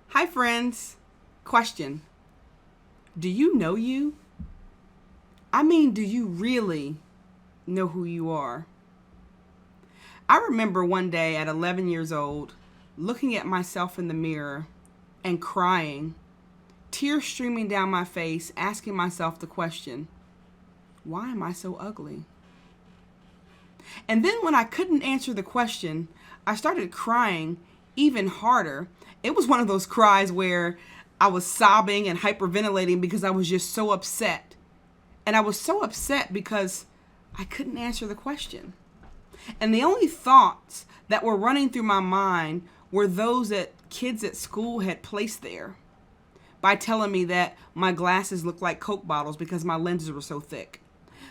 Hi friends. Question. Do you know you? I mean, do you really know who you are? I remember one day at 11 years old, looking at myself in the mirror and crying, tears streaming down my face, asking myself the question, why am I so ugly? And then when I couldn't answer the question, I started crying even harder. It was one of those cries where I was sobbing and hyperventilating because I was just so upset. And I was so upset because I couldn't answer the question. And the only thoughts that were running through my mind were those that kids at school had placed there by telling me that my glasses looked like Coke bottles because my lenses were so thick,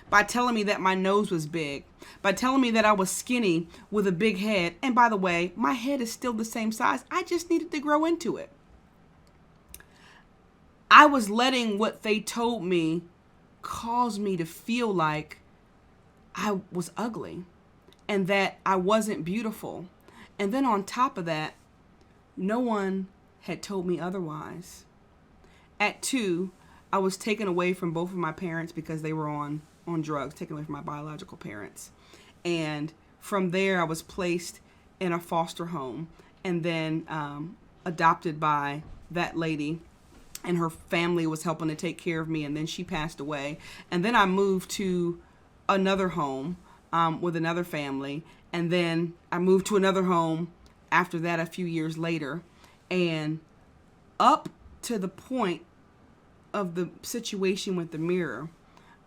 by telling me that my nose was big, by telling me that I was skinny with a big head. And by the way, my head is still the same size. I just needed to grow into it. I was letting what they told me cause me to feel like I was ugly and that I wasn't beautiful. And then on top of that, no one had told me otherwise. At 2, I was taken away from both of my parents because they were on drugs, taken away from my biological parents. And from there, I was placed in a foster home and then adopted by that lady. And her family was helping to take care of me, and then she passed away. And then I moved to another home with another family, and then I moved to another home after that a few years later. And up to the point of the situation with the mirror,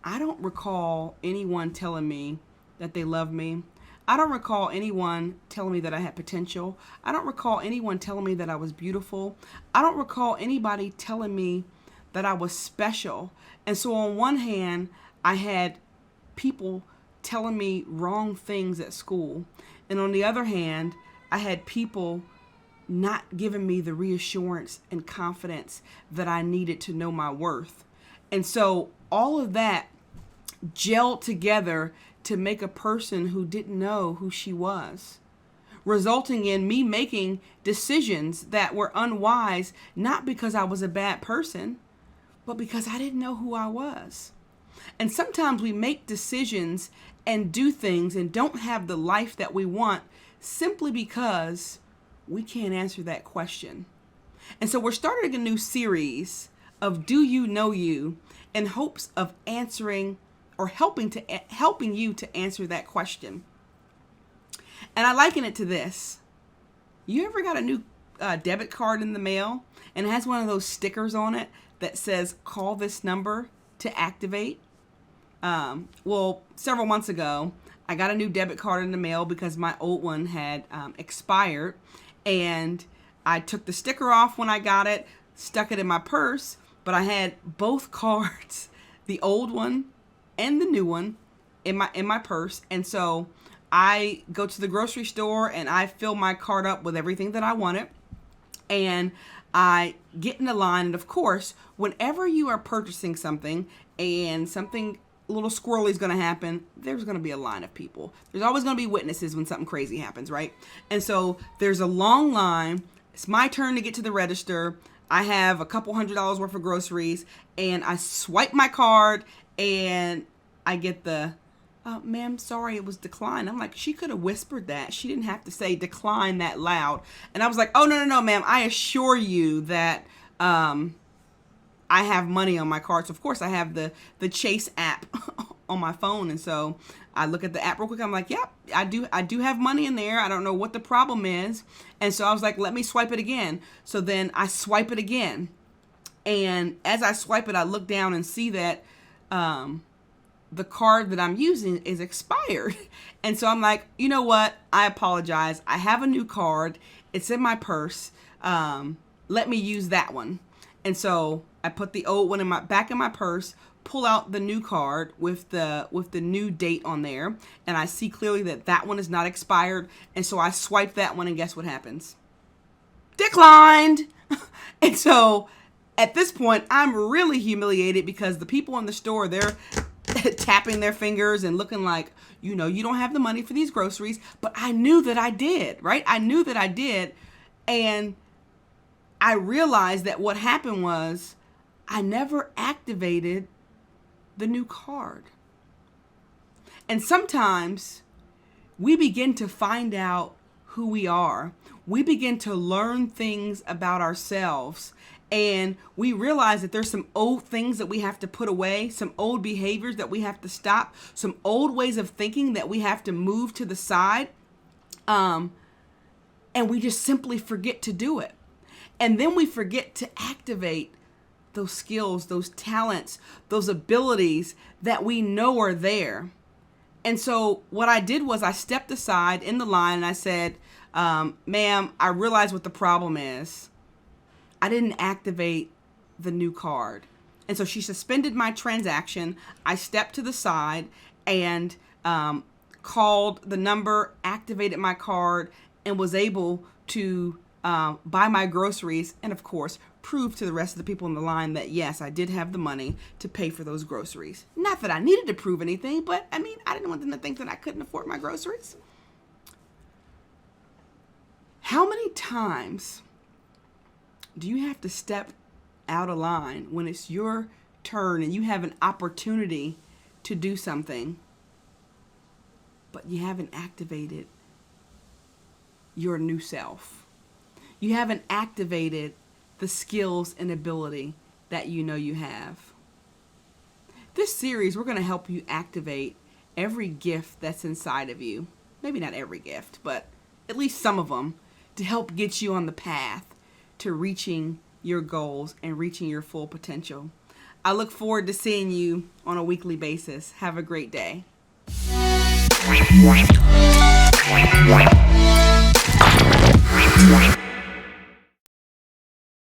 I don't recall anyone telling me that they love me. I don't recall anyone telling me that I had potential. I don't recall anyone telling me that I was beautiful. I don't recall anybody telling me that I was special. And so on one hand, I had people telling me wrong things at school. And on the other hand, I had people not giving me the reassurance and confidence that I needed to know my worth. And so all of that gelled together to make a person who didn't know who she was, resulting in me making decisions that were unwise, not because I was a bad person, but because I didn't know who I was. And sometimes we make decisions and do things and don't have the life that we want simply because we can't answer that question. And so we're starting a new series of Do You Know You in hopes of answering or helping you to answer that question. And I liken it to this. You ever got a new debit card in the mail and it has one of those stickers on it that says, call this number to activate? Well, several months ago, I got a new debit card in the mail because my old one had expired. And I took the sticker off when I got it, stuck it in my purse, but I had both cards, the old one and the new one, in my purse. And so I go to the grocery store and I fill my cart up with everything that I wanted. And I get in the line. And of course, whenever you are purchasing something and something a little squirrely is going to happen, there's going to be a line of people. There's always going to be witnesses when something crazy happens, right? And so there's a long line. It's my turn to get to the register. I have a couple $100s worth of groceries and I swipe my card and I get the, ma'am, sorry, it was declined. I'm like, she could have whispered that. She didn't have to say decline that loud. And I was like, oh, no, ma'am. I assure you that I have money on my card. So of course I have the Chase app on my phone. And so I look at the app real quick. I'm like, yep, I do have money in there. I don't know what the problem is. And so I was like, let me swipe it again. So then I swipe it again. And as I swipe it, I look down and see that the card that I'm using is expired. And so I'm like, you know what? I apologize. I have a new card. It's in my purse. Let me use that one. And so I put the old one back in my purse, pull out the new card with the new date on there, and I see clearly that one is not expired. And so I swipe that one, and guess what happens? Declined. And so at this point, I'm really humiliated because the people in the store, they're tapping their fingers and looking like, you don't have the money for these groceries. But I knew that I did, right? I knew that I did. And I realized that what happened was I never activated the new card. And sometimes we begin to find out who we are. We begin to learn things about ourselves. And we realize that there's some old things that we have to put away, some old behaviors that we have to stop, some old ways of thinking that we have to move to the side. And we just simply forget to do it. And then we forget to activate those skills, those talents, those abilities that we know are there. And so what I did was I stepped aside in the line and I said, ma'am, I realize what the problem is. I didn't activate the new card. And so she suspended my transaction. I stepped to the side and called the number, activated my card, and was able to buy my groceries and, of course, prove to the rest of the people in the line that, yes, I did have the money to pay for those groceries. Not that I needed to prove anything, but I didn't want them to think that I couldn't afford my groceries. How many times do you have to step out of line when it's your turn and you have an opportunity to do something, but you haven't activated your new self? You haven't activated the skills and ability that you have. This series, we're going to help you activate every gift that's inside of you. Maybe not every gift, but at least some of them, to help get you on the path to reaching your goals and reaching your full potential. I look forward to seeing you on a weekly basis. Have a great day.